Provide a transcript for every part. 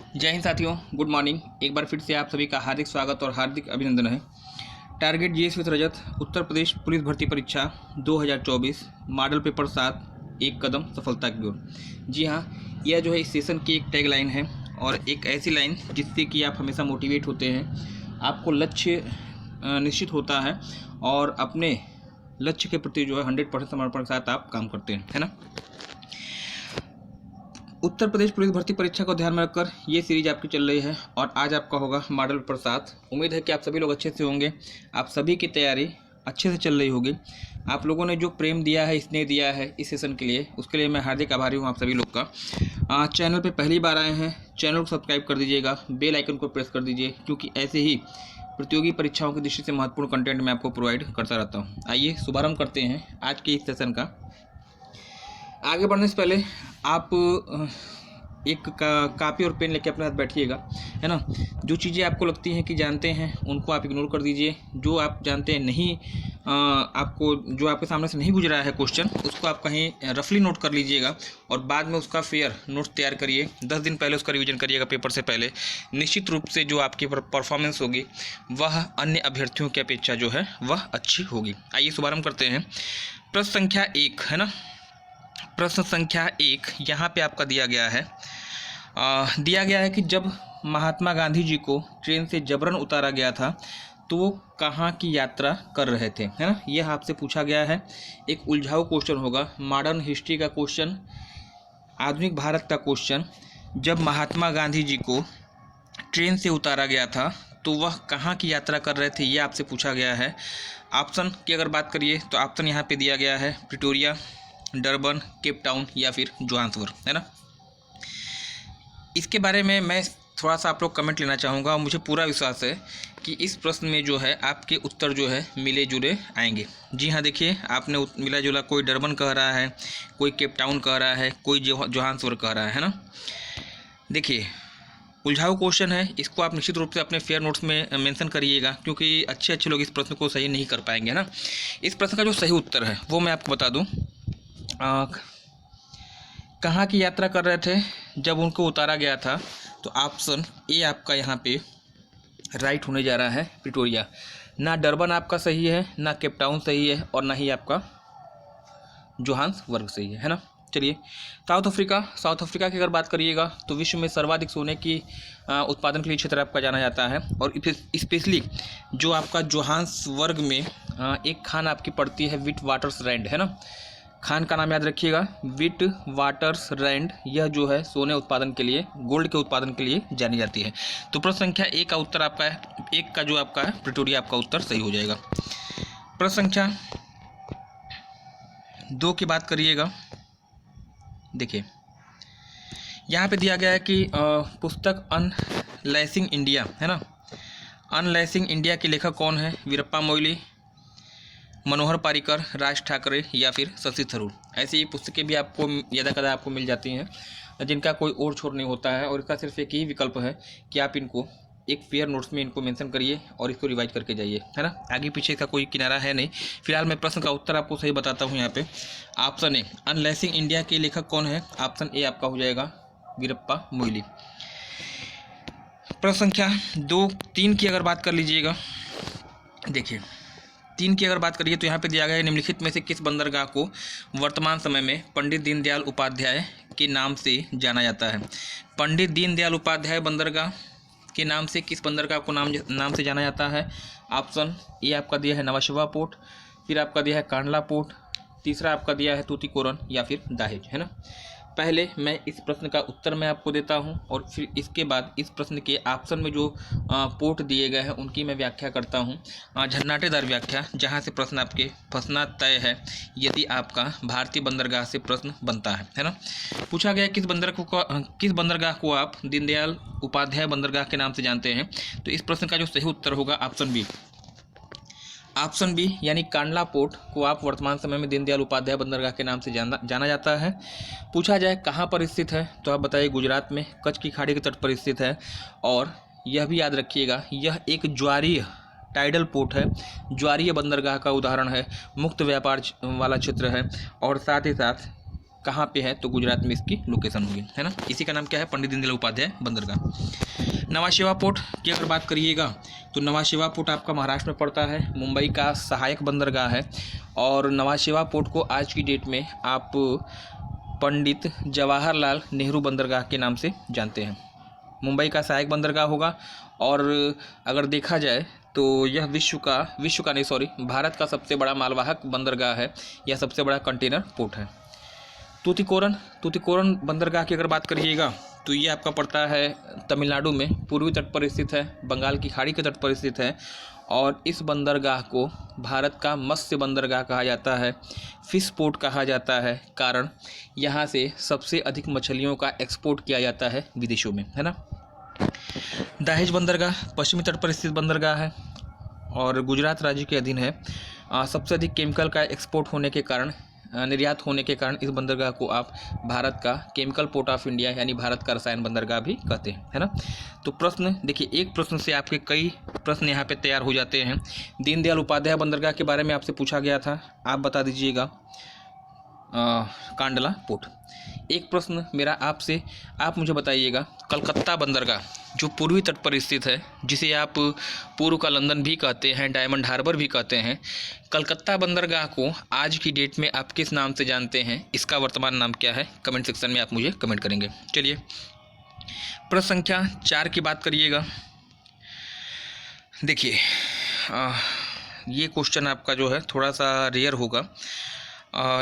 जय हिंद साथियों, good morning. एक बार फिर से आप सभी का हार्दिक स्वागत और हार्दिक अभिनंदन है। Target GS with Rajat Uttar Pradesh police भर्ती परीक्षा 2024 मॉडल पेपर 7 एक कदम सफलता की ओर। जी हाँ, यह जो है इस सेशन की एक टैगलाइन है और एक ऐसी लाइन जिससे कि आप हमेशा मोटिवेट होते हैं, आपको लक्ष्य निश्चित होता है और अपने लक्ष्य के प्रति जो है 100% समर्पण के साथ आप काम करते हैं, है ना। उत्तर प्रदेश पुलिस भर्ती परीक्षा को ध्यान में रखकर ये सीरीज आपकी चल रही है और आज आपका होगा मॉडल पेपर 7। उम्मीद है कि आप सभी लोग अच्छे से होंगे, आप सभी की तैयारी अच्छे से चल रही होगी। आप लोगों ने जो प्रेम दिया है, स्नेह दिया है इस सेशन के लिए, उसके लिए मैं हार्दिक आभारी हूँ आप सभी लोग का। चैनल पे पहली बार आए हैं, चैनल को सब्सक्राइब कर दीजिएगा, बेल आइकन को प्रेस कर दीजिए, क्योंकि ऐसे ही प्रतियोगी परीक्षाओं की दृष्टि से महत्वपूर्ण कंटेंट मैं आपको प्रोवाइड करता रहता हूँ। आइए शुभारंभ करते हैं आज के इस सेशन का। आगे बढ़ने से पहले आप एक कापी और पेन लेके अपने साथ बैठिएगा, है ना। जो चीज़ें आपको लगती हैं कि जानते हैं उनको आप इग्नोर कर दीजिए। जो आप जानते हैं नहीं, आपको जो आपके सामने से नहीं गुजरा है क्वेश्चन, उसको आप कहीं रफली नोट कर लीजिएगा और बाद में उसका फेयर नोट्स तैयार करिए। 10 दिन पहले उसका रिवीजन करिएगा पेपर से पहले। निश्चित रूप से जो आपकी परफॉर्मेंस होगी वह अन्य अभ्यर्थियों की अपेक्षा जो है वह अच्छी होगी। आइए शुभारंभ करते हैं। प्रश्न संख्या 1, है ना। प्रश्न संख्या 1 यहाँ पे आपका दिया गया है कि जब महात्मा गांधी जी को ट्रेन से जबरन उतारा गया था तो वो कहाँ की यात्रा कर रहे थे, है ना। यह आपसे पूछा गया है। एक उलझाऊ क्वेश्चन होगा, मॉडर्न हिस्ट्री का क्वेश्चन, आधुनिक भारत का क्वेश्चन। जब महात्मा गांधी जी को ट्रेन से उतारा गया था तो वह कहाँ की यात्रा कर रहे थे, ये आपसे पूछा गया है। ऑप्शन की अगर बात करिए तो ऑप्शन यहाँ पे दिया गया है प्रिटोरिया, डरबन, केप टाउन या फिर जोहान्सबर्ग, है ना। इसके बारे में मैं थोड़ा सा आप लोग कमेंट लेना चाहूँगा और मुझे पूरा विश्वास है कि इस प्रश्न में जो है आपके उत्तर जो है मिले जुले आएंगे। जी हाँ, देखिए आपने मिला जुला, कोई डरबन कह रहा है, कोई केप टाउन कह रहा है, कोई जोहान्सबर्ग कह रहा है ना। देखिए उलझाऊ क्वेश्चन है, इसको आप निश्चित रूप से अपने फेयर नोट्स में मेंशन करिएगा, क्योंकि अच्छे लोग इस प्रश्न को सही नहीं कर पाएंगे ना। इस प्रश्न का जो सही उत्तर है वो मैं आपको बता दूँ। कहाँ की यात्रा कर रहे थे जब उनको उतारा गया था, तो ऑप्शन ए आपका यहाँ पे राइट होने जा रहा है, प्रिटोरिया। ना डरबन आपका सही है, ना केप टाउन सही है और ना ही आपका जोहान्सबर्ग सही है ना। चलिए, साउथ अफ्रीका की अगर बात करिएगा तो विश्व में सर्वाधिक सोने की उत्पादन के लिए क्षेत्र आपका जाना जाता है और स्पेशली जो आपका जोहान्सबर्ग में एक खान आपकी पड़ती है विट वाटर्स रैंड, है ना। खान का नाम याद रखिएगा, विट वाटर्स रैंड। यह जो है सोने उत्पादन के लिए, गोल्ड के उत्पादन के लिए जानी जाती है। तो प्रश्न संख्या 1 का उत्तर आपका है, 1 का जो आपका है प्रिटोरिया, आपका उत्तर सही हो जाएगा। प्रश्न संख्या 2 की बात करिएगा। देखिए यहाँ पे दिया गया है कि पुस्तक अनलैसिंग इंडिया, है ना। अनलैसिंग इंडिया के लेखक कौन है? वीरप्पा मोइली, मनोहर पारिकर, राज ठाकरे या फिर शशि थरूर। ऐसी पुस्तकें भी आपको ज़्यादा कदा आपको मिल जाती हैं जिनका कोई और छोर नहीं होता है और इसका सिर्फ एक ही विकल्प है कि आप इनको एक फेयर नोट्स में इनको मेंशन करिए और इसको रिवाइज करके जाइए, है ना। आगे पीछे का कोई किनारा है नहीं। फिलहाल मैं प्रश्न का उत्तर आपको सही बताता हूँ। यहाँ पे ऑप्शन ए अनलैसिंग इंडिया के लेखक कौन है? ऑप्शन ए आपका हो जाएगा वीरप्पा मोइली। प्रश्न संख्या 3 की अगर बात कर लीजिएगा। देखिए 3 की अगर बात करिए तो यहाँ पे दिया गया है, निम्नलिखित में से किस बंदरगाह को वर्तमान समय में पंडित दीनदयाल उपाध्याय के नाम से जाना जाता है? पंडित दीनदयाल उपाध्याय बंदरगाह के नाम से किस बंदरगाह को नाम से जाना जाता है? ऑप्शन ए आपका दिया है नवाशवा पोर्ट, फिर आपका दिया है कांडला पोर्ट, तीसरा आपका दिया है तूतीकोरन या फिर दाहेज, है ना। पहले मैं इस प्रश्न का उत्तर मैं आपको देता हूं और फिर इसके बाद इस प्रश्न के ऑप्शन में जो पोर्ट दिए गए हैं उनकी मैं व्याख्या करता हूं, झन्नाटेदार व्याख्या, जहां से प्रश्न आपके फंसना तय है यदि आपका भारतीय बंदरगाह से प्रश्न बनता है ना। पूछा गया किस बंदरगाह को आप दीनदयाल उपाध्याय बंदरगाह के नाम से जानते हैं? तो इस प्रश्न का जो सही उत्तर होगा ऑप्शन बी यानी कांडला पोर्ट को आप वर्तमान समय में दीनदयाल उपाध्याय बंदरगाह के नाम से जाना जाता है। पूछा जाए कहाँ पर स्थित है तो आप बताइए गुजरात में कच्छ की खाड़ी के तट पर स्थित है और यह भी याद रखिएगा यह एक ज्वारीय टाइडल पोर्ट है। ज्वारीय बंदरगाह का उदाहरण है, मुक्त व्यापार वाला क्षेत्र है और साथ ही साथ कहाँ पे है, तो गुजरात में इसकी लोकेशन होगी, है ना। इसी का नाम क्या है, पंडित दीनदयाल उपाध्याय बंदरगाह। नवा शेवा पोर्ट की अगर बात करिएगा तो नवा शेवा पोर्ट आपका महाराष्ट्र में पड़ता है, मुंबई का सहायक बंदरगाह है। और नवा शेवा पोर्ट को आज की डेट में आप पंडित जवाहरलाल नेहरू बंदरगाह के नाम से जानते हैं। मुंबई का सहायक बंदरगाह होगा। और अगर देखा जाए तो यह भारत का सबसे बड़ा मालवाहक बंदरगाह है या सबसे बड़ा कंटेनर पोर्ट है। तूतीकोरन बंदरगाह की अगर बात करिएगा तो ये आपका पड़ता है तमिलनाडु में, पूर्वी तट पर स्थित है, बंगाल की खाड़ी के तट पर स्थित है। और इस बंदरगाह को भारत का मत्स्य बंदरगाह कहा जाता है, फिश पोर्ट कहा जाता है, कारण यहाँ से सबसे अधिक मछलियों का एक्सपोर्ट किया जाता है विदेशों में, है ना। दहेज बंदरगाह पश्चिमी तट पर स्थित बंदरगाह है और गुजरात राज्य के अधीन है। सबसे अधिक केमिकल का एक्सपोर्ट होने के कारण, निर्यात होने के कारण इस बंदरगाह को आप भारत का केमिकल पोर्ट ऑफ इंडिया यानी भारत का रसायन बंदरगाह भी कहते हैं, है ना। तो प्रश्न देखिए, एक प्रश्न से आपके कई प्रश्न यहाँ पे तैयार हो जाते हैं। दीनदयाल उपाध्याय बंदरगाह के बारे में आपसे पूछा गया था, आप बता दीजिएगा कांडला पोर्ट। एक प्रश्न मेरा आपसे, आप मुझे बताइएगा कलकत्ता बंदरगाह जो पूर्वी तट पर स्थित है, जिसे आप पूर्व का लंदन भी कहते हैं, डायमंड हार्बर भी कहते हैं, कलकत्ता बंदरगाह को आज की डेट में आप किस नाम से जानते हैं, इसका वर्तमान नाम क्या है, कमेंट सेक्शन में आप मुझे कमेंट करेंगे। चलिए प्रश्न संख्या 4 की बात करिएगा। देखिए ये क्वेश्चन आपका जो है थोड़ा सा रेयर होगा,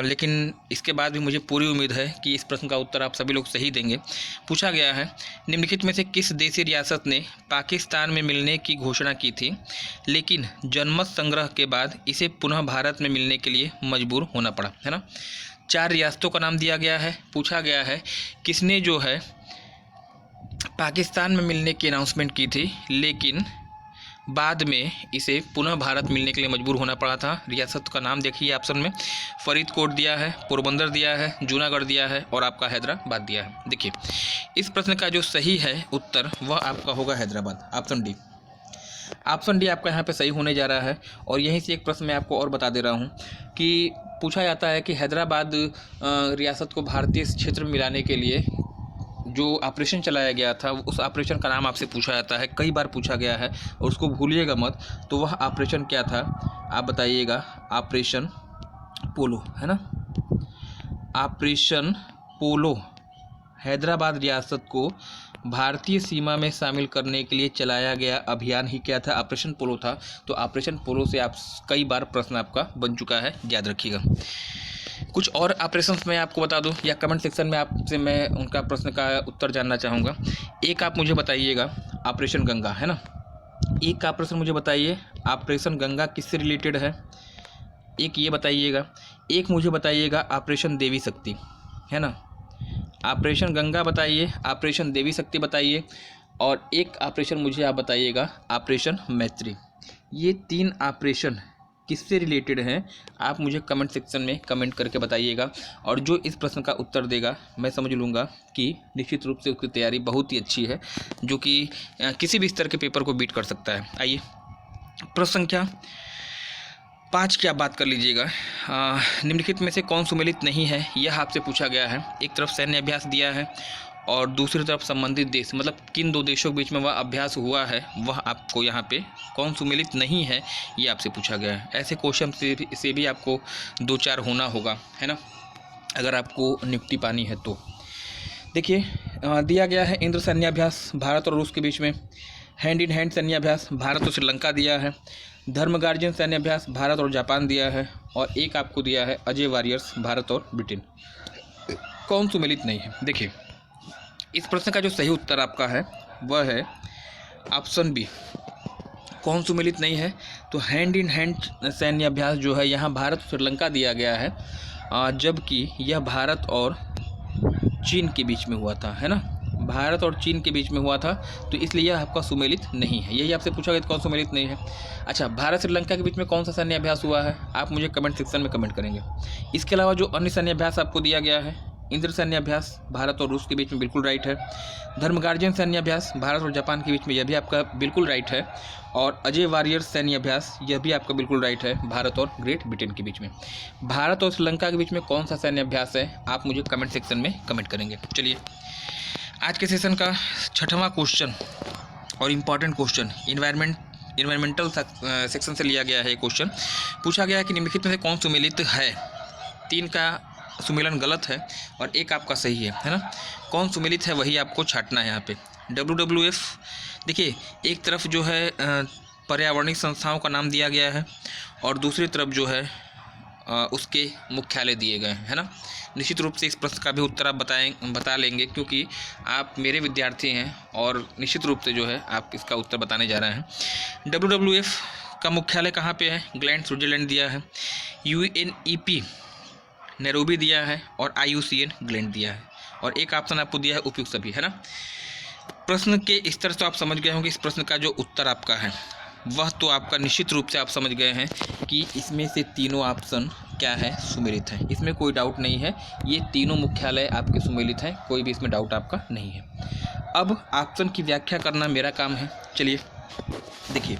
लेकिन इसके बाद भी मुझे पूरी उम्मीद है कि इस प्रश्न का उत्तर आप सभी लोग सही देंगे। पूछा गया है, निम्नलिखित में से किस देशी रियासत ने पाकिस्तान में मिलने की घोषणा की थी, लेकिन जनमत संग्रह के बाद इसे पुनः भारत में मिलने के लिए मजबूर होना पड़ा, है ना। 4 रियासतों का नाम दिया गया है। पूछा गया है किसने जो है पाकिस्तान में मिलने की अनाउंसमेंट की थी, लेकिन बाद में इसे पुनः भारत मिलने के लिए मजबूर होना पड़ा था। रियासत का नाम देखिए ऑप्शन में, फरीदकोट दिया है, पोरबंदर दिया है, जूनागढ़ दिया है और आपका हैदराबाद दिया है। देखिए इस प्रश्न का जो सही है उत्तर वह आपका होगा Hyderabad, option D. Option D आपका यहाँ पे सही होने जा रहा है। और यहीं से एक प्रश्न मैं आपको और बता दे रहा हूँ कि पूछा जाता है कि हैदराबाद रियासत को भारतीय क्षेत्र में मिलाने के लिए जो ऑपरेशन चलाया गया था, उस ऑपरेशन का नाम आपसे पूछा जाता है, कई बार पूछा गया है और उसको भूलिएगा मत। तो वह ऑपरेशन क्या था, आप बताइएगा। ऑपरेशन पोलो, है ना। ऑपरेशन पोलो हैदराबाद रियासत को भारतीय सीमा में शामिल करने के लिए चलाया गया अभियान ही क्या था, ऑपरेशन पोलो था। तो ऑपरेशन पोलो से आप कई बार प्रश्न आपका बन चुका है, याद रखिएगा। कुछ और ऑपरेशंस मैं आपको बता दूं या कमेंट सेक्शन में आपसे मैं उनका प्रश्न का उत्तर जानना चाहूँगा। एक आप मुझे बताइएगा ऑपरेशन गंगा, है ना। एक का प्रश्न मुझे बताइए ऑपरेशन गंगा किससे रिलेटेड है, एक ये बताइएगा। एक मुझे बताइएगा ऑपरेशन देवी शक्ति, है ना। ऑपरेशन गंगा बताइए, ऑपरेशन देवी शक्ति बताइए और एक ऑपरेशन मुझे आप बताइएगा ऑपरेशन मैत्री। ये 3 ऑपरेशन किससे रिलेटेड हैं, आप मुझे कमेंट सेक्शन में कमेंट करके बताइएगा। और जो इस प्रश्न का उत्तर देगा मैं समझ लूँगा कि निश्चित रूप से उसकी तैयारी बहुत ही अच्छी है, जो कि किसी भी स्तर के पेपर को बीट कर सकता है। आइए प्रश्न संख्या 5 की आप बात कर लीजिएगा। निम्नलिखित में से कौन सुमेलित नहीं है, यह आपसे पूछा गया है। एक तरफ सैन्य अभ्यास दिया है और दूसरी तरफ संबंधित देश, मतलब किन 2 देशों के बीच में वह अभ्यास हुआ है, वह आपको यहाँ पे कौन सुमेलित नहीं है ये आपसे पूछा गया है। ऐसे क्वेश्चन से भी आपको 2-4 होना होगा, है ना, अगर आपको नियुक्ति पानी है तो। देखिए दिया गया है इंद्र सैन्य अभ्यास भारत और रूस के बीच में, हैंड इन हैंड सैन्य अभ्यास भारत और श्रीलंका दिया है, धर्म गार्जियन सैन्य अभ्यास भारत और जापान दिया है और एक आपको दिया है अजय वॉरियर्स भारत और ब्रिटेन। कौन सुमेलित नहीं है, देखिए इस प्रश्न का जो सही उत्तर आपका है वह है ऑप्शन बी। कौन सुमेलित नहीं है, तो हैंड इन हैंड सैन्य अभ्यास जो है यहाँ भारत और श्रीलंका दिया गया है, जबकि यह भारत और चीन के बीच में हुआ था, है ना, भारत और चीन के बीच में हुआ था, तो इसलिए यह आपका सुमेलित नहीं है। यही आपसे पूछा गया कौन सुमेलित नहीं है। अच्छा, भारत श्रीलंका के बीच में कौन सा सैन्य अभ्यास हुआ है, आप मुझे कमेंट सेक्शन में कमेंट करेंगे। इसके अलावा जो अन्य सैन्य अभ्यास आपको दिया गया है इंद्र सैन्य अभ्यास भारत और रूस के बीच में, बिल्कुल राइट है। धर्मगार्जियन सैन्य अभ्यास भारत और जापान के बीच में, यह भी आपका बिल्कुल राइट है। और अजय वारियर सैन्य अभ्यास, यह भी आपका बिल्कुल राइट है, भारत और ग्रेट ब्रिटेन के बीच में। भारत और श्रीलंका के बीच में कौन सा सैन्य अभ्यास है, आप मुझे कमेंट सेक्शन में कमेंट करेंगे। चलिए आज के सेशन का 6वां क्वेश्चन और इम्पॉर्टेंट क्वेश्चन इन्वायरमेंटल सेक्शन से लिया गया है। क्वेश्चन पूछा गया है कि निम्नलिखित में से कौन सुमेलित है। 3 का सुमेलन गलत है और 1 आपका सही है ना। कौन सुमेलित है वही आपको छांटना है यहाँ पे। WWF देखिए, एक तरफ जो है पर्यावरणीय संस्थाओं का नाम दिया गया है और दूसरी तरफ जो है उसके मुख्यालय दिए गए हैं, है ना। निश्चित रूप से इस प्रश्न का भी उत्तर आप बता लेंगे, क्योंकि आप मेरे विद्यार्थी हैं और निश्चित रूप से जो है आप इसका उत्तर बताने जा रहे हैं। WWF का मुख्यालय कहाँ पे है? ग्लैंड, स्विट्जरलैंड दिया है। UNEP नैरोबी दिया है और IUCN ग्लैंड दिया है और 1 ऑप्शन आपको दिया है उपयुक्त सभी, है ना। प्रश्न के स्तर से आप समझ गए होंगे इस प्रश्न का जो उत्तर आपका है वह तो आपका निश्चित रूप से आप समझ गए हैं कि इसमें से तीनों ऑप्शन क्या है, सुमेलित है। इसमें कोई डाउट नहीं है, ये तीनों मुख्यालय आपके सुमेलित हैं, कोई भी इसमें डाउट आपका नहीं है। अब ऑप्शन की व्याख्या करना मेरा काम है। चलिए देखिए,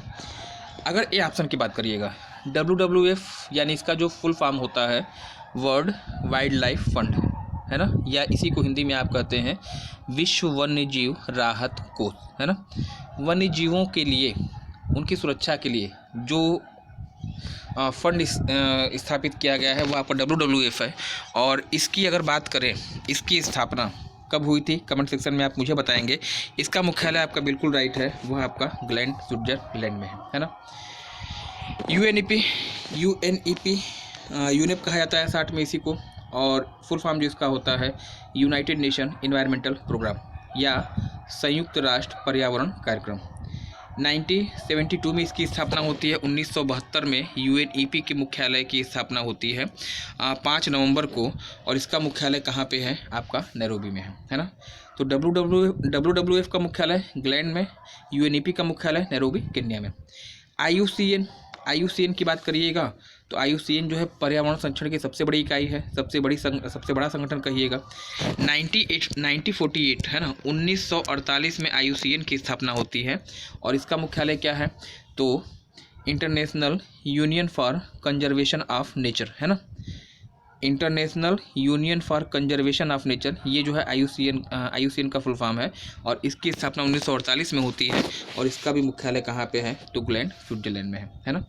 अगर ए ऑप्शन की बात करिएगा, WWF यानी इसका जो फुल फॉर्म होता है वर्ल्ड वाइल्ड लाइफ फंड, है ना, या इसी को हिंदी में आप कहते हैं विश्व वन्य जीव राहत कोष, है ना। वन्य जीवों के लिए, उनकी सुरक्षा के लिए जो फंड स्थापित किया गया है वो आपका WWF है। और इसकी अगर बात करें, इसकी स्थापना कब हुई थी, कमेंट सेक्शन में आप मुझे बताएंगे। इसका मुख्यालय आपका बिल्कुल राइट है, वह आपका ग्लैंड, स्विट्जरलैंड में है ना। UNEP यूनेप कहा जाता है 60 में इसी को, और फुल फॉर्म जो इसका होता है यूनाइटेड नेशन एनवायरमेंटल प्रोग्राम या संयुक्त राष्ट्र पर्यावरण कार्यक्रम। 1972 में इसकी स्थापना होती है। 1972 में UNEP के मुख्यालय की स्थापना होती है 5 नवंबर को, और इसका मुख्यालय कहाँ पे है, आपका नैरोबी में है ना। तो WWF का मुख्यालय ग्लैंड में, UNEP का मुख्यालय नैरोबी, केन्या में। IUCN की बात करिएगा तो IUCN जो है पर्यावरण संरक्षण की सबसे बड़ी इकाई है, सबसे बड़ा संगठन कहिएगा। 1948 है ना, 1948 में IUCN की स्थापना होती है और इसका मुख्यालय क्या है, तो international union for conservation of nature, है ना। International union for conservation of nature, ये जो है IUCN का फुल फॉर्म है और इसकी स्थापना 1948 में होती है और इसका भी मुख्यालय कहाँ पे है, तो ग्लैंड, स्विट्जरलैंड में है ना।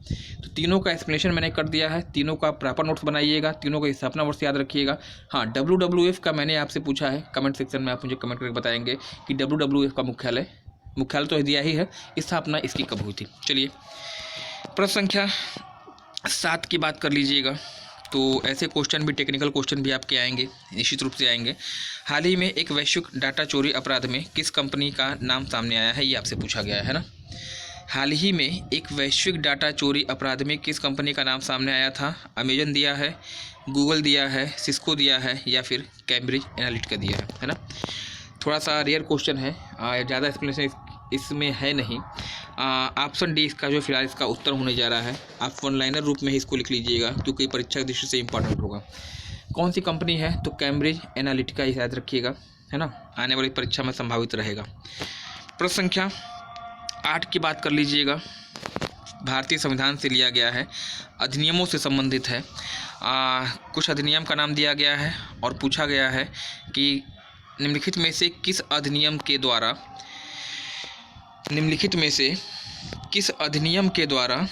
तो तीनों का एक्सप्लेनेशन मैंने कर दिया है, तीनों का प्रॉपर नोट्स बनाइएगा, तीनों का स्थापना वर्ष याद रखिएगा। हाँ, WWF का मैंने आपसे पूछा है, कमेंट सेक्शन में आप मुझे कमेंट करके बताएंगे कि WWF का मुख्यालय तो दिया ही है, स्थापना इसकी कब हुई थी। चलिए प्रश्न संख्या 7 की बात कर लीजिएगा। तो ऐसे क्वेश्चन भी, टेक्निकल क्वेश्चन भी आपके आएंगे, निश्चित रूप से आएंगे। हाल ही में एक वैश्विक डाटा चोरी अपराध में किस कंपनी का नाम सामने आया है, ये आपसे पूछा गया है ना। हाल ही में एक वैश्विक डाटा चोरी अपराध में किस कंपनी का नाम सामने आया था? अमेजन दिया है, गूगल दिया है, सिस्को दिया है या फिर कैम्ब्रिज एनालिटिका दिया है ना। थोड़ा सा रेयर क्वेश्चन है, ज़्यादा एक्सप्लेनेशन इसमें है नहीं। ऑप्शन डी इसका जो फिलहाल इसका उत्तर होने जा रहा है। आप वन लाइनर रूप में ही इसको लिख लीजिएगा क्योंकि परीक्षा की दृष्टि से इंपॉर्टेंट होगा। कौन सी कंपनी है, तो कैम्ब्रिज एनालिटिका याद रखिएगा, है ना, आने वाली परीक्षा में संभावित रहेगा। प्रश्न संख्या 8 की बात कर लीजिएगा। भारतीय संविधान से लिया गया है, अधिनियमों से संबंधित है। कुछ अधिनियम का नाम दिया गया है और पूछा गया है कि निम्नलिखित में से किस अधिनियम के द्वारा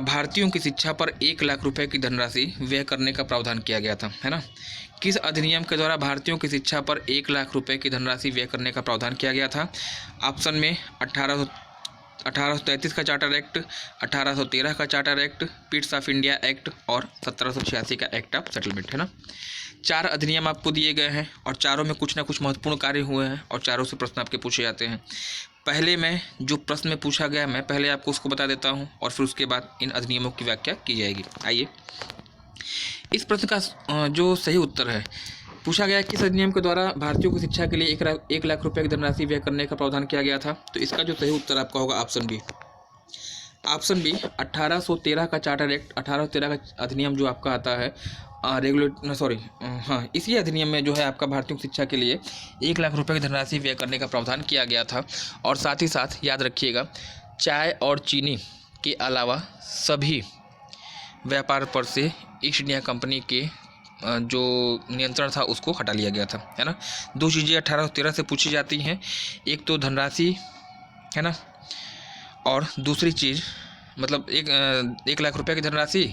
भारतीयों की शिक्षा पर 1 लाख रुपए की धनराशि व्यय करने का प्रावधान किया गया था, है ना। किस अधिनियम के द्वारा भारतीयों की शिक्षा पर 1 लाख रुपए की धनराशि व्यय करने का प्रावधान किया गया था? ऑप्शन में 1833 का चार्टर एक्ट, 1813 का charter act, Pitt's of India act और 1786 का एक्ट ऑफ सेटलमेंट, है ना। 4 अधिनियम आपको दिए गए हैं और चारों में कुछ ना कुछ महत्वपूर्ण कार्य हुए हैं और चारों से प्रश्न आपके पूछे जाते हैं। पहले मैं जो प्रश्न में पूछा गया मैं पहले आपको उसको बता देता हूं और फिर उसके बाद इन अधिनियमों की व्याख्या की जाएगी। आइए, इस प्रश्न का जो सही उत्तर है, पूछा गया किस अधिनियम के द्वारा भारतीयों की शिक्षा के लिए 1 लाख रुपए की धनराशि व्यय करने का प्रावधान किया गया था, तो इसका जो सही उत्तर आपका होगा ऑप्शन बी। ऑप्शन बी 1813 का चार्टर एक्ट, 1813 का अधिनियम जो आपका आता है इसी अधिनियम में जो है आपका भारतीयों की शिक्षा के लिए 1 लाख रुपए की धनराशि व्यय करने का प्रावधान किया गया था। और साथ ही साथ याद रखिएगा, चाय और चीनी के अलावा सभी व्यापार पर से ईस्ट इंडिया कंपनी के जो नियंत्रण था उसको हटा लिया गया था, है ना। 2 चीज़ें 1813 से पूछी जाती हैं, एक तो धनराशि, है ना, और दूसरी चीज़ मतलब 1 लाख रुपए की धनराशि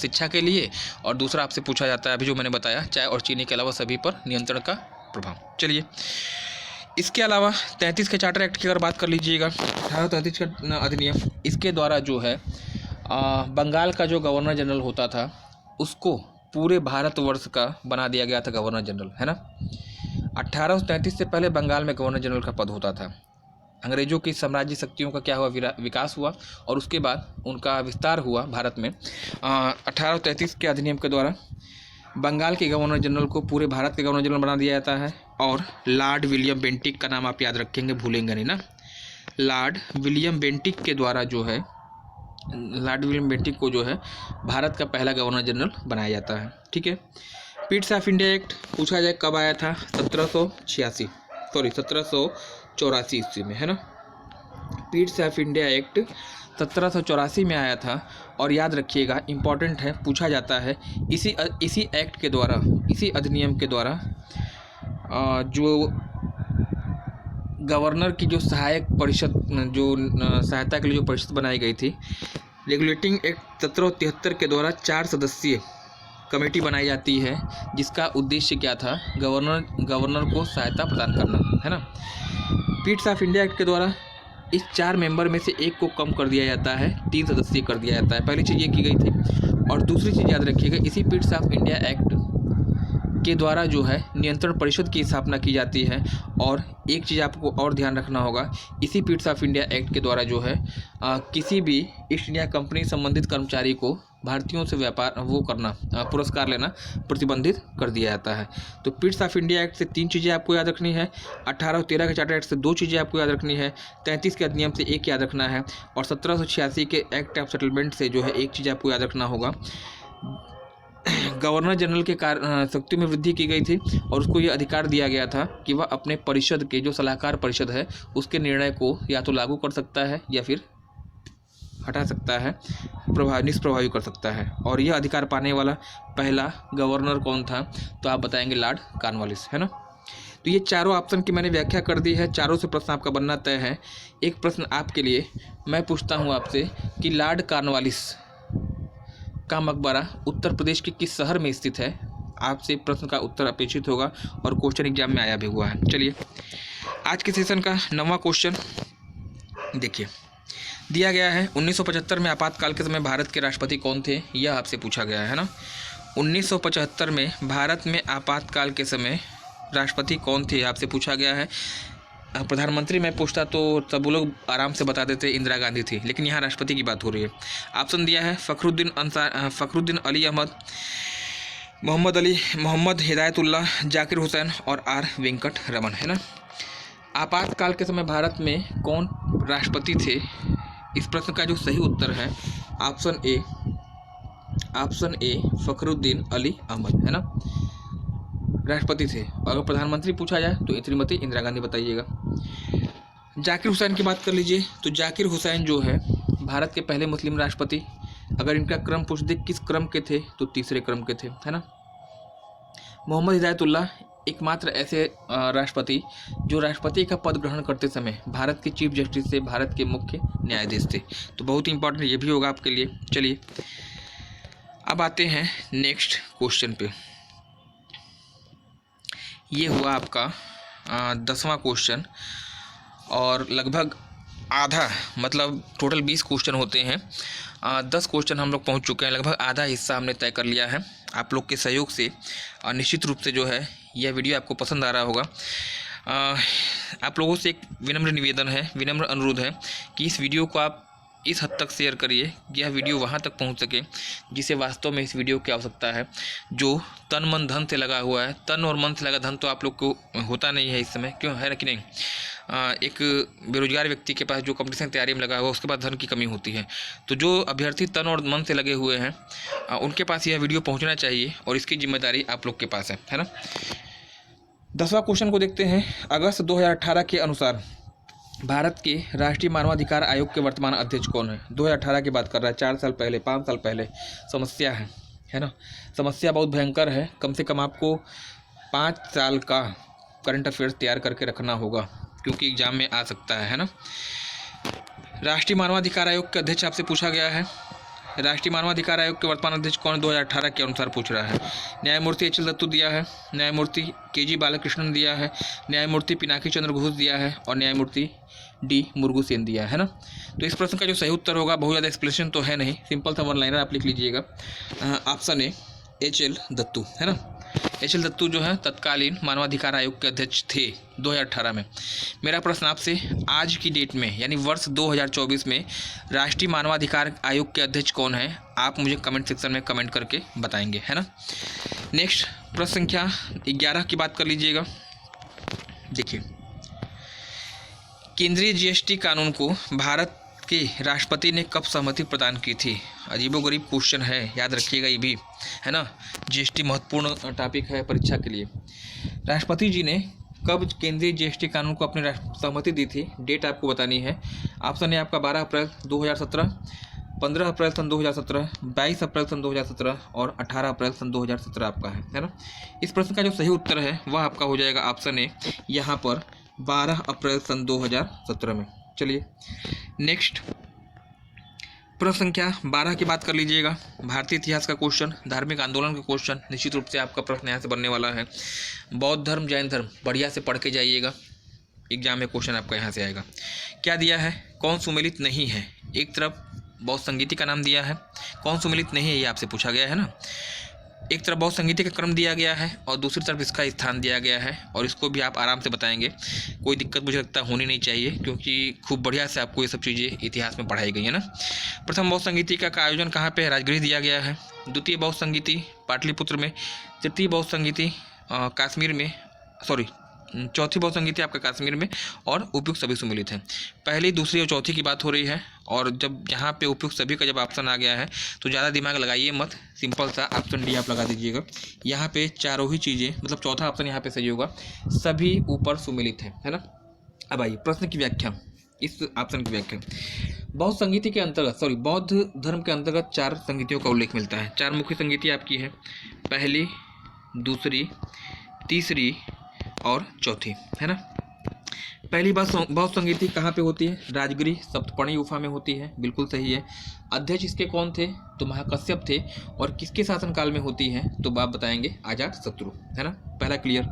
शिक्षा के लिए, और दूसरा आपसे पूछा जाता है अभी जो मैंने बताया, चाय और चीनी के अलावा सभी पर नियंत्रण का प्रभाव। चलिए, इसके अलावा 33 के चार्टर एक्ट की अगर बात कर लीजिएगा, 1833 का अधिनियम, इसके द्वारा जो है बंगाल का जो गवर्नर जनरल होता था उसको पूरे भारतवर्ष का बना दिया गया था गवर्नर जनरल, है ना। 1833 से पहले बंगाल में गवर्नर जनरल का पद होता था। अंग्रेजों की साम्राज्य शक्तियों का क्या हुआ, विकास हुआ, और उसके बाद उनका विस्तार हुआ भारत में। 1833 के अधिनियम के द्वारा बंगाल के गवर्नर जनरल को पूरे भारत के गवर्नर जनरल बना दिया जाता है। और लॉर्ड विलियम बेंटिक का नाम आप याद रखेंगे, भूलेंगे नहीं ना। लॉर्ड विलियम बेंटिक के द्वारा जो है, लॉर्ड विलियम बेंटिक को जो है भारत का पहला गवर्नर जनरल बनाया जाता है, ठीक है। पीट्स ऑफ इंडिया एक्ट पूछा जाए कब आया था, 1784 ईस्वी में, है ना। पीट्स ऑफ इंडिया एक्ट 1784 में आया था। और याद रखिएगा, इम्पॉर्टेंट है, पूछा जाता है इसी एक्ट के द्वारा, इसी अधिनियम के द्वारा जो गवर्नर की जो सहायक परिषद, जो सहायता के लिए जो परिषद बनाई गई थी, रेगुलेटिंग एक्ट 1773 के द्वारा 4 सदस्यीय कमेटी बनाई जाती है, जिसका उद्देश्य क्या था, गवर्नर को सहायता प्रदान करना, है ना। पीट्स ऑफ इंडिया एक्ट के द्वारा इस 4 मेंबर में से एक को कम कर दिया जाता है, 3 सदस्यीय कर दिया जाता है। पहली चीज़ ये की गई थी। और दूसरी चीज़ याद रखिएगा, इसी पीट्स ऑफ इंडिया एक्ट के द्वारा जो है नियंत्रण परिषद की स्थापना की जाती है। और एक चीज़ आपको और ध्यान रखना होगा, इसी पीट्स ऑफ इंडिया एक्ट के द्वारा जो है किसी भी ईस्ट इंडिया कंपनी संबंधित कर्मचारी को भारतीयों से व्यापार करना, पुरस्कार लेना प्रतिबंधित कर दिया जाता है। तो पीट्स ऑफ इंडिया एक्ट से 3 चीज़ें आपको याद रखनी है, 1813 के चार्टर एक्ट से 2 चीज़ें आपको याद रखनी है, 33 के अधिनियम से 1 याद रखना है, और 1786 के एक्ट ऑफ सेटलमेंट से जो है 1 चीज़ आपको याद रखना होगा। गवर्नर जनरल के शक्ति में वृद्धि की गई थी, और उसको ये अधिकार दिया गया था कि वह अपने परिषद के, जो सलाहकार परिषद है, उसके निर्णय को या तो लागू कर सकता है या फिर हटा सकता है, निष्प्रभावी कर सकता है। और यह अधिकार पाने वाला पहला गवर्नर कौन था, तो आप बताएंगे लॉर्ड कॉर्नवालिस, है ना। तो ये चारों ऑप्शन की मैंने व्याख्या कर दी है, चारों से प्रश्न आपका बनना तय है। एक प्रश्न आपके लिए मैं पूछता हूँ आपसे कि लॉर्ड कॉर्नवालिस का मकबरा उत्तर प्रदेश के किस शहर में स्थित है। आपसे प्रश्न का उत्तर अपेक्षित होगा और क्वेश्चन एग्जाम में आया भी हुआ है। चलिए, आज के सेशन का 9वां क्वेश्चन देखिए, दिया गया है 1975 में आपातकाल के समय भारत के राष्ट्रपति कौन थे, यह आपसे पूछा गया है ना। 1975 में भारत में आपातकाल के समय राष्ट्रपति कौन थे, आपसे पूछा गया है। प्रधानमंत्री में पूछता तो सब लोग आराम से बता देते इंदिरा गांधी थी, लेकिन यहाँ राष्ट्रपति की बात हो रही है। ऑप्शन दिया है फखरुद्दीन अली अहमद, मोहम्मद हिदायतुल्लाह, जाकिर हुसैन और आर वेंकट रमन, है ना। आपातकाल के समय भारत में कौन राष्ट्रपति थे, इस प्रश्न का जो सही उत्तर है ऑप्शन ए फखरुद्दीन अली अहमद, है ना, राष्ट्रपति थे। अगर प्रधानमंत्री पूछा जाए तो श्रीमती इंदिरा गांधी बताइएगा। जाकिर हुसैन की बात कर लीजिए, तो जाकिर हुसैन जो है भारत के पहले मुस्लिम राष्ट्रपति, अगर इनका क्रम पूछ दे किस क्रम के थे, तो 3रे क्रम के थे, है ना। मोहम्मद हिदायतुल्लाह एकमात्र ऐसे राष्ट्रपति जो राष्ट्रपति का पद ग्रहण करते समय भारत के चीफ जस्टिस से भारत के मुख्य न्यायाधीश थे। तो बहुत ही इंपॉर्टेंट ये भी होगा आपके लिए। चलिए, अब आते हैं नेक्स्ट क्वेश्चन पे। ये हुआ आपका 10वां क्वेश्चन, और लगभग आधा, मतलब टोटल 20 क्वेश्चन होते हैं, 10 क्वेश्चन हम लोग पहुंच चुके हैं, लगभग आधा हिस्सा हमने तय कर लिया है। आप लोग के सहयोग से निश्चित रूप से जो है यह वीडियो आपको पसंद आ रहा होगा। आप लोगों से एक विनम्र निवेदन है, विनम्र अनुरोध है कि इस वीडियो को आप इस हद तक शेयर करिए कि यह वीडियो वहाँ तक पहुँच सके जिसे वास्तव में इस वीडियो की आवश्यकता है, जो तन मन धन से लगा हुआ है। तन और मन से लगा धन तो आप लोग को होता नहीं है इस समय, क्यों, है ना कि नहीं। एक बेरोजगार व्यक्ति के पास जो कंपटीशन तैयारी में लगा हुआ उसके पास धन की कमी होती है। तो जो अभ्यर्थी तन और मन से लगे हुए हैं उनके पास यह वीडियो पहुंचना चाहिए और इसकी जिम्मेदारी आप लोग के पास है ना। 10वां क्वेश्चन को देखते हैं। अगस्त 2018 के अनुसार भारत के राष्ट्रीय मानवाधिकार आयोग के वर्तमान अध्यक्ष कौन है? 2018 की बात कर रहा है, 4 साल पहले, 5 साल पहले। समस्या है ना, समस्या बहुत भयंकर है। कम से कम आपको 5 साल का करंट अफेयर्स तैयार करके रखना होगा क्योंकि एग्जाम में आ सकता है ना। राष्ट्रीय मानवाधिकार आयोग के अध्यक्ष आपसे पूछा गया है। राष्ट्रीय मानवाधिकार आयोग के वर्तमान अध्यक्ष कौन 2018 के अनुसार पूछ रहा है। न्यायमूर्ति एच एल दत्तू दिया है, न्यायमूर्ति के जी बालाकृष्णन दिया है, न्यायमूर्ति पिनाकी चंद्र घोष दिया है और न्यायमूर्ति डी मुरुगेसन दिया है ना। तो इस प्रश्न का जो सही उत्तर होगा, बहुत ज़्यादा एक्सप्लेनेशन तो है नहीं, सिंपल सा वन लाइनर आप लिख लीजिएगा। Option A H L Dattu है ना। एच एल दत्तू जो है तत्कालीन मानवाधिकार आयोग के अध्यक्ष थे 2018 में। मेरा प्रश्न आपसे, आज की डेट में यानी वर्ष 2024 में राष्ट्रीय मानवाधिकार आयोग के अध्यक्ष कौन है? आप मुझे कमेंट सेक्शन में कमेंट करके बताएंगे, है ना। नेक्स्ट प्रश्न संख्या 11 की बात कर लीजिएगा। देखिए, केंद्रीय जीएसटी कानून को भारत के राष्ट्रपति ने कब सहमति प्रदान की थी? अजीबोगरीब क्वेश्चन है, याद रखिएगा ये भी, है ना। जीएसटी महत्वपूर्ण टॉपिक है परीक्षा के लिए। राष्ट्रपति जी ने कब केंद्रीय जीएसटी कानून को अपनी सहमति दी थी? डेट आपको बतानी है। ऑप्शन है आपका 12 अप्रैल 2017, 15 अप्रैल सन 2017, 22 अप्रैल सन 2017 और 18 अप्रैल सन 2017 आपका है ना। इस प्रश्न का जो सही उत्तर है वह आपका हो जाएगा ऑप्शन ए, यहाँ पर 12 अप्रैल सन 2017 में। चलिए नेक्स्ट प्रश्न संख्या 12 की बात कर लीजिएगा। भारतीय इतिहास का क्वेश्चन, धार्मिक आंदोलन का क्वेश्चन, निश्चित रूप से आपका प्रश्न यहाँ से बनने वाला है। बौद्ध धर्म, जैन धर्म, बढ़िया से पढ़ के जाइएगा, एग्जाम में क्वेश्चन आपका यहाँ से आएगा। क्या दिया है? कौन सुमेलित नहीं है? एक तरफ बौद्ध संगीति का नाम दिया है, कौन सुमेलित नहीं है ये आपसे पूछा गया है ना। एक तरफ बहुत संगीति का क्रम दिया गया है और दूसरी तरफ इसका स्थान दिया गया है और इसको भी आप आराम से बताएंगे, कोई दिक्कत मुझे लगता है होनी नहीं चाहिए क्योंकि खूब बढ़िया से आपको ये सब चीज़ें इतिहास में पढ़ाई गई है ना। प्रथम बौद्ध संगीति का आयोजन कहाँ पे है? राजगृह दिया गया है। द्वितीय बौद्ध संगीति पाटलिपुत्र में। तृतीय बौद्ध संगीति कश्मीर में, चौथी बौद्ध संगीति आपका कश्मीर में और उपयुक्त सभी सुमेलित है। पहली, दूसरी और चौथी की बात हो रही है और जब यहाँ पे उपयुक्त सभी का जब ऑप्शन आ गया है तो ज़्यादा दिमाग लगाइए मत, सिंपल सा ऑप्शन डी आप लगा दीजिएगा। यहाँ पे चारों ही चीज़ें, मतलब चौथा ऑप्शन यहाँ पे सही होगा, सभी ऊपर सुमेलित है ना। अब आइए प्रश्न की व्याख्या, इस ऑप्शन की व्याख्या। बौद्ध संगीति के अंतर्गत, बौद्ध धर्म के अंतर्गत 4 संगीतियों का उल्लेख मिलता है। 4 मुख्य संगीति आपकी है, पहली, दूसरी, तीसरी और चौथी, है ना। पहली बात, बौद्ध संगीति कहाँ पे होती है? राजगृह सप्तपर्णी गुफा में होती है, बिल्कुल सही है। अध्यक्ष इसके कौन थे? तो महाकश्यप थे। और किसके शासनकाल में होती है? तो आप बताएंगे अजातशत्रु, है ना। पहला क्लियर,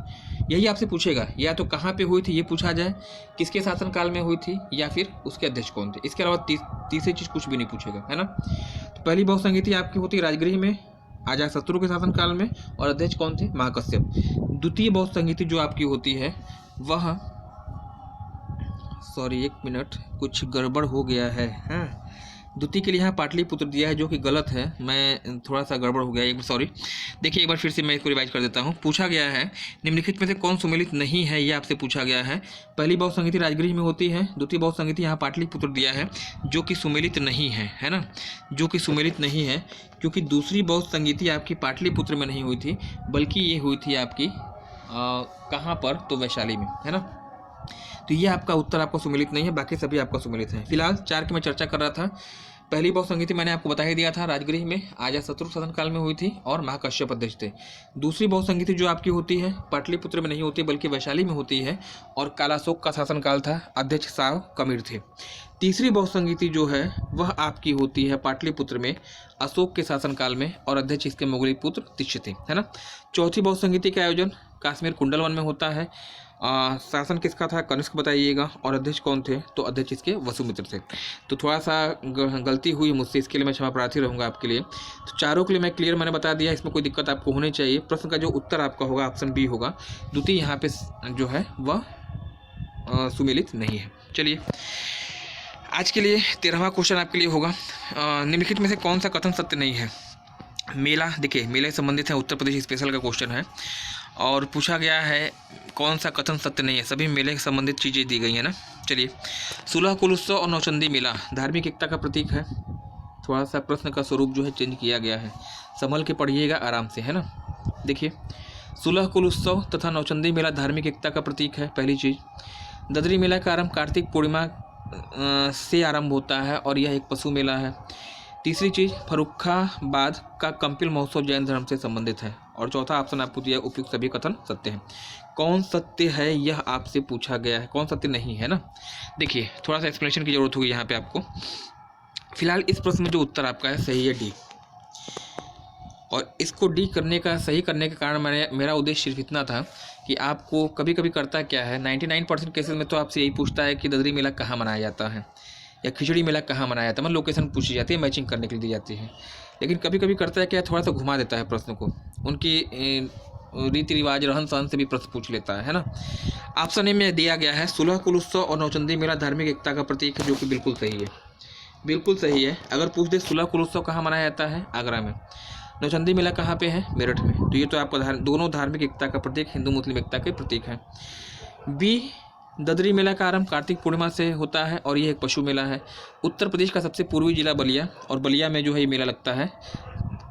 यही आपसे पूछेगा, या तो कहाँ पे हुई थी ये पूछा जाए, किसके शासनकाल में हुई थी, या फिर उसके अध्यक्ष कौन थे। इसके अलावा तीसरी चीज़ कुछ भी नहीं पूछेगा, है ना। तो पहली बौद्ध संगीति आपकी होती है राजगृह में, अजातशत्रु के शासनकाल में, और अध्यक्ष कौन थे? महाकश्यप। द्वितीय बौद्ध संगीति जो आपकी होती है वह, एक मिनट, कुछ गड़बड़ हो गया है। हाँ, द्वितीय के लिए यहाँ पाटलिपुत्र दिया है जो कि गलत है, मैं थोड़ा सा गड़बड़ हो गया, एक बार देखिए, एक बार फिर से मैं इसको रिवाइज कर देता हूँ। पूछा गया है निम्नलिखित में से कौन सुमेलित नहीं है, ये आपसे पूछा गया है। पहली बौद्ध संगीति राजगृह में होती है, द्वितीय बौद्ध संगीति यहाँ पाटलिपुत्र दिया है जो कि सुमेलित नहीं है ना, जो कि सुमेलित नहीं है, क्योंकि दूसरी बौद्ध संगीति आपकी पाटलिपुत्र में नहीं हुई थी बल्कि ये हुई थी आपकी कहाँ पर? तो वैशाली में, है ना। तो ये आपका उत्तर आपको सुमेलित नहीं है, बाकी सभी आपका सुमेलित है। फिलहाल 4 की मैं चर्चा कर रहा था। पहली बौद्ध संगीति मैंने आपको बता ही दिया था, राजगृह में अजातशत्रु शासनकाल में हुई थी और महाकश्यप अध्यक्ष थे। दूसरी बौद्ध संगीति जो आपकी होती है पाटलिपुत्र में नहीं होती बल्कि वैशाली में होती है और कालाशोक का शासनकाल था, अध्यक्ष साव कमीर थे। तीसरी बौद्ध संगीति जो है वह आपकी होती है पाटलिपुत्र में अशोक के शासनकाल में और अध्यक्ष इसके मुगली पुत्र तिष्य थे, है ना। चौथी बौद्ध संगीति का आयोजन कश्मीर कुंडलवन में होता है। शासन किसका था? कनिष्क बताइएगा। और अध्यक्ष कौन थे? तो अध्यक्ष इसके वसुमित्र थे। तो थोड़ा सा गलती हुई मुझसे, इसके लिए मैं क्षमा प्रार्थी रहूँगा आपके लिए। तो चारों के लिए मैं क्लियर मैंने बता दिया, इसमें कोई दिक्कत आपको होनी चाहिए। प्रश्न का जो उत्तर आपका होगा ऑप्शन बी होगा, द्वितीय यहाँ पे जो है वह सुमेलित नहीं है। चलिए आज के लिए 13वां क्वेश्चन आपके लिए होगा, निम्नलिखित में से कौन सा कथन सत्य नहीं है? मेला, देखिए मेले से संबंधित है, उत्तर प्रदेश स्पेशल का क्वेश्चन है। और पूछा गया है कौन सा कथन सत्य नहीं है। सभी मेले से संबंधित चीज़ें दी गई हैं ना। चलिए, सोलह कुल उत्सव और नौचंदी मेला धार्मिक एकता का प्रतीक है। थोड़ा सा प्रश्न का स्वरूप जो है चेंज किया गया है, संभल के पढ़िएगा आराम से, है ना। देखिए, सोलह कुल उत्सव तथा नौचंदी मेला धार्मिक एकता का प्रतीक है। पहली चीज़, ददरी मेला का आरंभ कार्तिक पूर्णिमा से आरंभ होता है और यह एक पशु मेला है। तीसरी चीज़, फर्रुखाबाद का कंपिल महोत्सव जैन धर्म से संबंधित है। और चौथा ऑप्शन आपको दिया, उपयुक्त सभी कथन सत्य हैं। कौन सत्य है यह आपसे पूछा गया है, कौन सत्य नहीं है ना। देखिए, थोड़ा सा एक्सप्लेनेशन की जरूरत होगी यहाँ पे आपको। फिलहाल इस प्रश्न में जो उत्तर आपका है सही है डी, और इसको डी करने का सही करने के कारण मेरा उद्देश्य सिर्फ इतना था कि आपको कभी कभी करता क्या है, 99% केसेस में तो आपसे यही पूछता है कि ददरी मेला कहाँ मनाया जाता है या खिचड़ी मेला कहाँ मनाया जाता है, मतलब लोकेशन पूछी जाती है, मैचिंग करने के लिए दी जाती है। लेकिन कभी कभी करता है क्या, थोड़ा सा घुमा देता है प्रश्न को, उनकी रीति रिवाज रहन सहन से भी प्रश्न पूछ लेता है ना। ऑप्शन ए में दिया गया है, सोलह कुल उत्सव और नौचंदी मेला धार्मिक एकता का प्रतीक है, जो कि बिल्कुल सही है, बिल्कुल सही है। अगर पूछ दे सोलह कुल उत्सव कहाँ मनाया जाता है, आगरा में, नौचंदी मेला कहाँ पे है, मेरठ में, तो ये तो आपका दोनों धार्मिक एकता का प्रतीक, हिंदू मुस्लिम एकता के प्रतीक हैं। बी, ददरी मेला का आरंभ कार्तिक पूर्णिमा से होता है और यह एक पशु मेला है। उत्तर प्रदेश का सबसे पूर्वी जिला बलिया, और बलिया में जो है ये मेला लगता है।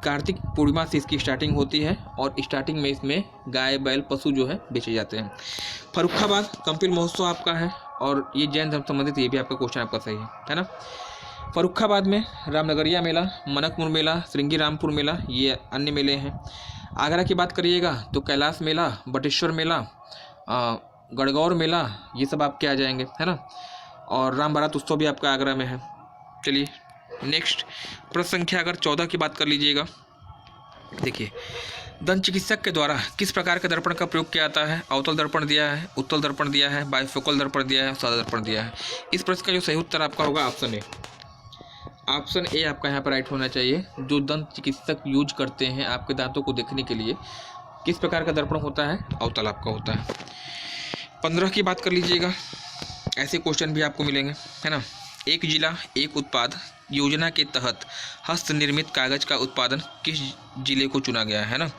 कार्तिक पूर्णिमा से इसकी स्टार्टिंग होती है और स्टार्टिंग में इसमें गाय बैल पशु जो है बेचे जाते हैं। फर्रुखाबाद कंपिल महोत्सव आपका है, और ये जैन धर्म संबंधित, ये भी आपका क्वेश्चन आपका सही है ना। फर्रुखाबाद में रामनगरिया मेला, मनकपुर मेला, श्रृंगी रामपुर मेला, ये अन्य मेले हैं। आगरा की बात करिएगा तो कैलाश मेला, बटेश्वर मेला, गणगौर मेला, ये सब आपके आ जाएंगे, है ना। और राम बारात उत्सव भी आपका आगरा में है। चलिए नेक्स्ट प्रश्न संख्या अगर 14 की बात कर लीजिएगा। देखिए, दंत चिकित्सक के द्वारा किस प्रकार के दर्पण का प्रयोग किया जाता है। अवतल दर्पण दिया है, उत्तल दर्पण दिया है, बाइफोकल दर्पण दिया है, सादा दर्पण दिया है। इस प्रश्न का जो सही उत्तर आपका होगा ऑप्शन ए। ऑप्शन ए आपका यहाँ पर राइट होना चाहिए। जो दंत चिकित्सक यूज करते हैं आपके दांतों को देखने के लिए, किस प्रकार का दर्पण होता है, अवतल आपका होता है। 15 की बात कर लीजिएगा, ऐसे क्वेश्चन भी आपको मिलेंगे, है ना। एक जिला एक उत्पाद योजना के तहत हस्त निर्मित कागज का उत्पादन किस जिले को चुना गया है ना।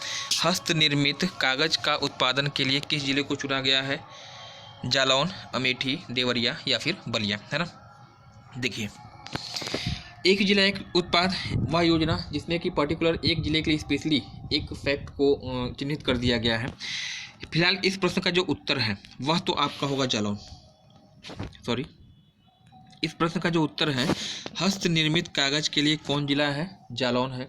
हस्त निर्मित कागज का उत्पादन के लिए किस जिले को चुना गया है, जालौन, अमेठी, देवरिया या फिर बलिया, है ना। देखिए, एक जिला एक उत्पाद वह योजना जिसमें कि पर्टिकुलर एक जिले के लिए स्पेशली एक फैक्ट को चिन्हित कर दिया गया है। फिलहाल इस प्रश्न का जो उत्तर है वह तो आपका होगा जालौन, सॉरी, इस प्रश्न का जो उत्तर है हस्त निर्मित कागज के लिए कौन जिला है, जालौन है।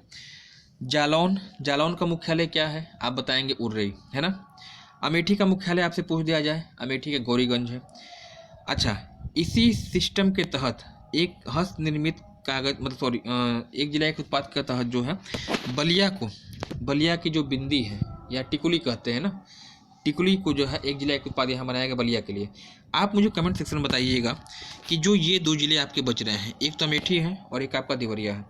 जालौन का मुख्यालय क्या है, आप बताएंगे उर्रई, है ना। अमेठी का मुख्यालय आपसे पूछ दिया जाए, अमेठी के गौरीगंज है। अच्छा, इसी सिस्टम के तहत एक हस्त निर्मित कागज, मतलब सॉरी, एक जिला एक उत्पाद के तहत जो है बलिया की जो बिंदी है या टिकुली कहते हैं ना, टिकुली को जो है एक जिला एक उत्पाद यहाँ बनाया गया बलिया के लिए। आप मुझे कमेंट सेक्शन में बताइएगा कि जो ये दो जिले आपके बच रहे हैं, एक तो अमेठी है और एक आपका देवरिया है,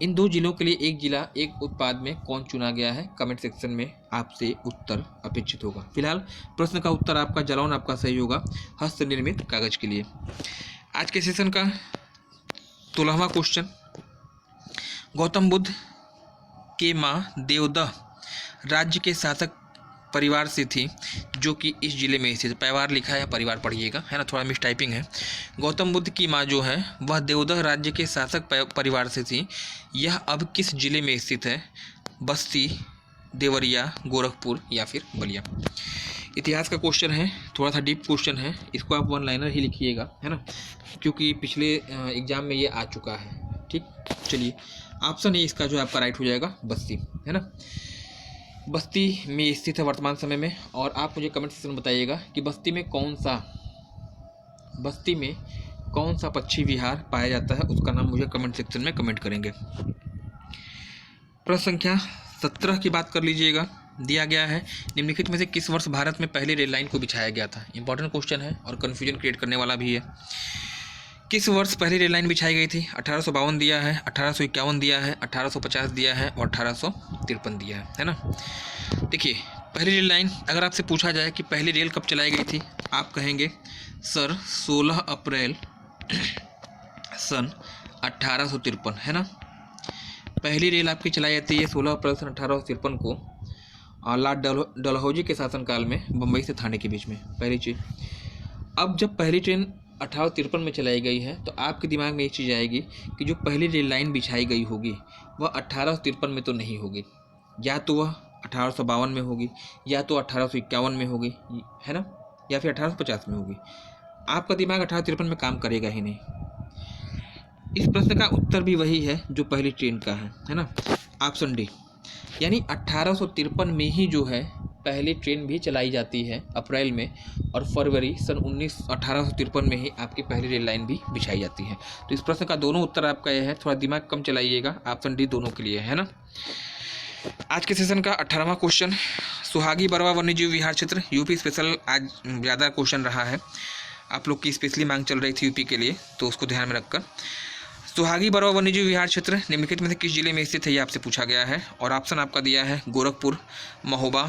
इन दो जिलों के लिए एक जिला एक उत्पाद में कौन चुना गया है। कमेंट सेक्शन में आपसे उत्तर अपेक्षित होगा। फिलहाल प्रश्न का उत्तर आपका जालौन आपका सही होगा, हस्त निर्मित कागज के लिए। आज के सेशन का 16वां क्वेश्चन, गौतम बुद्ध के माँ देवदह राज्य के शासक परिवार से थी जो कि इस जिले में स्थित, परिवार लिखा है, परिवार पढ़िएगा, है ना, थोड़ा मिस टाइपिंग है। गौतम बुद्ध की माँ जो है वह देवदह राज्य के शासक परिवार से थी। यह अब किस जिले में स्थित है, बस्ती, देवरिया, गोरखपुर या फिर बलिया। इतिहास का क्वेश्चन है, थोड़ा सा डीप क्वेश्चन है, इसको आप 1 लाइनर ही लिखिएगा, है ना, क्योंकि पिछले एग्जाम में ये आ चुका है। ठीक, चलिए ऑप्शन ए इसका जो आपका राइट हो जाएगा, बस्ती, है ना। बस्ती में स्थित है वर्तमान समय में। और आप मुझे कमेंट सेक्शन में बताइएगा कि बस्ती में कौन सा पक्षी विहार पाया जाता है, उसका नाम मुझे कमेंट सेक्शन में कमेंट करेंगे। प्रश्न संख्या 17 की बात कर लीजिएगा। दिया गया है, निम्नलिखित में से किस वर्ष भारत में पहली रेल लाइन को बिछाया गया था। इंपॉर्टेंट क्वेश्चन है और कन्फ्यूजन क्रिएट करने वाला भी है। किस वर्ष पहली रेल लाइन बिछाई गई थी। 1852 दिया है, 1851 दिया है, 1850 दिया है और 1853 दिया है ना। देखिए, पहली रेल लाइन अगर आपसे पूछा जाए कि पहली रेल कब चलाई गई थी, आप कहेंगे सर 16 अप्रैल सन 1853, है ना। पहली रेल आपकी चलाई जाती है 16 अप्रैल सन 1853 को। लॉर्ड डलहौजी के शासनकाल में बम्बई से थाने के बीच में, पहली चीज़। अब जब पहली ट्रेन 1853 में चलाई गई है तो आपके दिमाग में एक चीज़ आएगी कि जो पहली रेल लाइन बिछाई गई होगी वह 1853 में तो नहीं होगी, या तो वह 1852 में होगी, या तो 1851 में होगी, है ना, या फिर 1850 में होगी। आपका दिमाग 1853 में काम करेगा ही नहीं। इस प्रश्न का उत्तर भी वही है जो पहली ट्रेन का है ना, ऑप्शन डी। यानी 1853 में ही जो है पहली ट्रेन भी चलाई जाती है अप्रैल में, और फरवरी सन 1853 में ही आपकी पहली रेल लाइन भी बिछाई जाती है। तो इस प्रश्न का दोनों उत्तर आपका यह है, थोड़ा दिमाग कम चलाइएगा, ऑप्शन डी दोनों के लिए, है ना। आज के सेशन का 18वां क्वेश्चन, सुहागी बरवा वन्यजीव विहार क्षेत्र, यूपी स्पेशल आज ज़्यादा क्वेश्चन रहा है, आप लोग की स्पेशली मांग चल रही थी यूपी के लिए, तो उसको ध्यान में रखकर। सुहागी बरवा वन्यजीव विहार क्षेत्र निम्नलिखित में से किस जिले में स्थित है, ये आपसे पूछा गया है, और ऑप्शन आपका दिया है गोरखपुर, महोबा,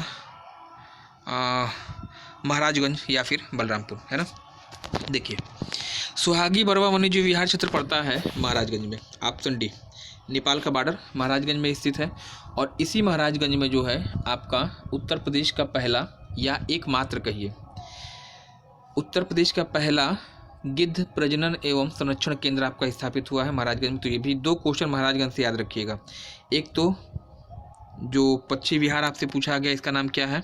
महाराजगंज या फिर बलरामपुर, है ना। देखिए, सुहागी बरवा वन्यजीव विहार क्षेत्र पड़ता है महाराजगंज में, ऑप्शन डी। नेपाल का बॉर्डर महाराजगंज में स्थित है, और इसी महाराजगंज में जो है आपका उत्तर प्रदेश का पहला या एकमात्र कहिए, उत्तर प्रदेश का पहला गिद्ध प्रजनन एवं संरक्षण केंद्र आपका स्थापित हुआ है महाराजगंज में। तो ये भी दो क्वेश्चन महाराजगंज से याद रखिएगा। एक तो जो पक्षी विहार आपसे पूछा गया इसका नाम क्या है,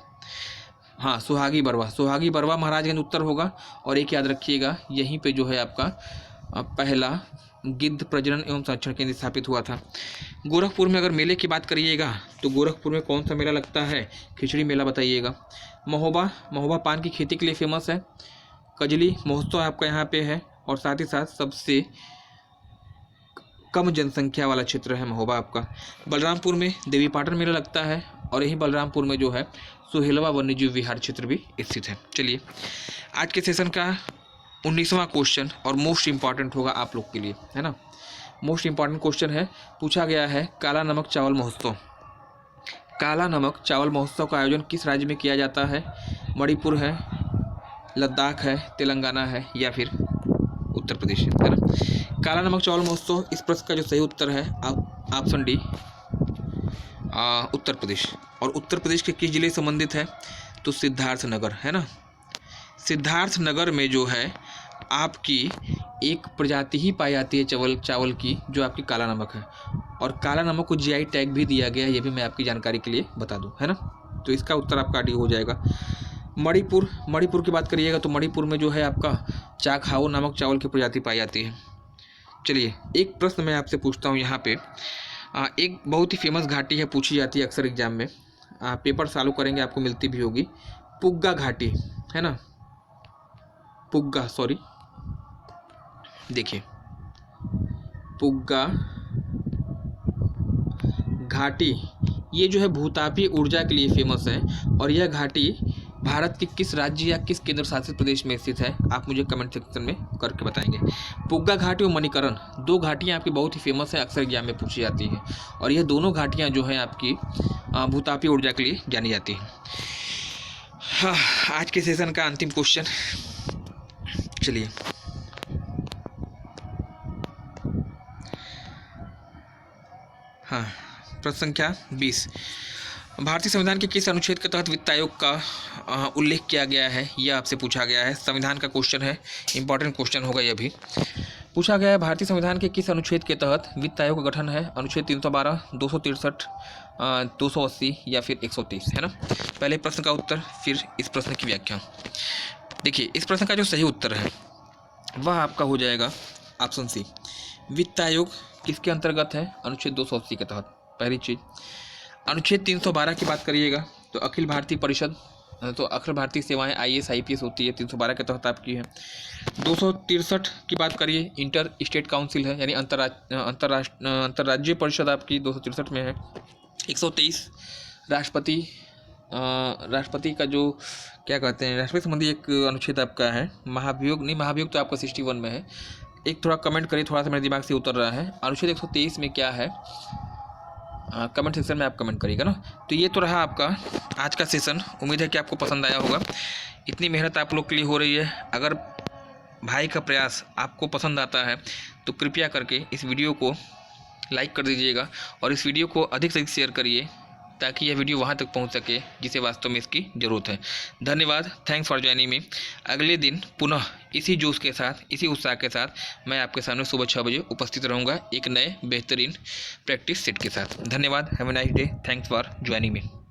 हाँ सुहागी बरवा महाराजगंज उत्तर होगा, और एक याद रखिएगा यहीं पे जो है आपका पहला गिद्ध प्रजनन एवं संरक्षण केंद्र स्थापित हुआ था। गोरखपुर में अगर मेले की बात करिएगा तो गोरखपुर में कौन सा मेला लगता है, खिचड़ी मेला बताइएगा। महोबा पान की खेती के लिए फेमस है। कजली महोत्सव आपका यहाँ पे है, और साथ ही साथ सबसे कम जनसंख्या वाला क्षेत्र है महोबा आपका। बलरामपुर में देवीपाटन मेला लगता है, और यही बलरामपुर में जो है सुहेलवा वन्यजीव विहार क्षेत्र भी स्थित है। चलिए, आज के सेशन का 19वां क्वेश्चन और मोस्ट इम्पॉर्टेंट होगा आप लोग के लिए, है ना। मोस्ट इम्पॉर्टेंट क्वेश्चन है, पूछा गया है काला नमक चावल महोत्सव। काला नमक चावल महोत्सव का आयोजन किस राज्य में किया जाता है, मणिपुर है, लद्दाख है, तेलंगाना है या फिर उत्तर प्रदेश है ना। काला नमक चावल महोत्सव, इस प्रश्न का जो सही उत्तर है ऑप्शन डी उत्तर प्रदेश। और उत्तर प्रदेश के किस जिले से संबंधित है, तो सिद्धार्थनगर, है ना। सिद्धार्थनगर में जो है आपकी एक प्रजाति ही पाई जाती है चावल की, जो आपकी काला नमक है, और काला नमक को जीआई टैग भी दिया गया है, ये भी मैं आपकी जानकारी के लिए बता दूं, है ना। तो इसका उत्तर आपका डी हो जाएगा। मणिपुर की बात करिएगा तो मणिपुर में जो है आपका चाखाओ नामक चावल की प्रजाति पाई जाती है। चलिए, एक प्रश्न मैं आपसे पूछता हूँ यहाँ पे, एक बहुत ही फेमस घाटी है, पूछी जाती है अक्सर एग्जाम में, पेपर चालू करेंगे आपको मिलती भी होगी, पुग्गा घाटी, है ना, पुग्गा, सॉरी, देखिए पुग्गा घाटी, ये जो है भूतापी ऊर्जा के लिए फेमस है, और यह घाटी भारत के किस राज्य या किस केंद्र शासित प्रदेश में स्थित है, आप मुझे कमेंट सेक्शन में करके बताएंगे। पुग्गा घाटी और मणिकरण, दो घाटियाँ आपकी बहुत ही फेमस है, अक्सर एग्जाम में पूछी जाती है, और यह दोनों घाटियाँ जो हैं आपकी भूतापी ऊर्जा के लिए जानी जाती है। हाँ, आज के सेशन का अंतिम क्वेश्चन, चलिए हाँ, प्रश्न संख्या 20, भारतीय संविधान के किस अनुच्छेद के तहत वित्त आयोग का उल्लेख किया गया है, यह आपसे पूछा गया है। संविधान का क्वेश्चन है, इंपॉर्टेंट क्वेश्चन होगा यह भी। पूछा गया है भारतीय संविधान के किस अनुच्छेद के तहत वित्त आयोग का गठन है, अनुच्छेद 312, 263, 280 या फिर 130, है ना। पहले प्रश्न का उत्तर, फिर इस प्रश्न की व्याख्या। देखिए, इस प्रश्न का जो सही उत्तर है वह आपका हो जाएगा ऑप्शन सी, वित्त आयोग किसके अंतर्गत है, अनुच्छेद 280 के तहत। पहली चीज़, अनुच्छेद 312 की बात करिएगा तो अखिल भारतीय परिषद, तो अखिल भारतीय सेवाएं IAS IPS होती है, 312 के तहत आपकी है। 263 की बात करिए, इंटर स्टेट काउंसिल है, यानी अंतर्राज्यीय परिषद आपकी 263 में है। 123 राष्ट्रपति का जो क्या कहते हैं, राष्ट्रपति संबंधी एक अनुच्छेद आपका है। महाभियोग तो आपका 61 में है। एक थोड़ा कमेंट करिए, थोड़ा सा मेरे दिमाग से उतर रहा है, अनुच्छेद 123 में क्या है, कमेंट सेक्शन में आप कमेंट करिएगा ना। तो ये तो रहा आपका आज का सेशन, उम्मीद है कि आपको पसंद आया होगा। इतनी मेहनत आप लोग के लिए हो रही है, अगर भाई का प्रयास आपको पसंद आता है तो कृपया करके इस वीडियो को लाइक कर दीजिएगा, और इस वीडियो को अधिक से अधिक शेयर करिए, ताकि यह वीडियो वहाँ तक पहुँच सके जिसे वास्तव में इसकी ज़रूरत है। धन्यवाद, थैंक्स फॉर ज्वाइनिंग मी। अगले दिन पुनः इसी जोश के साथ, इसी उत्साह के साथ मैं आपके सामने सुबह 6 बजे उपस्थित रहूँगा एक नए बेहतरीन प्रैक्टिस सेट के साथ। धन्यवाद, have a nice day, thanks for joining me.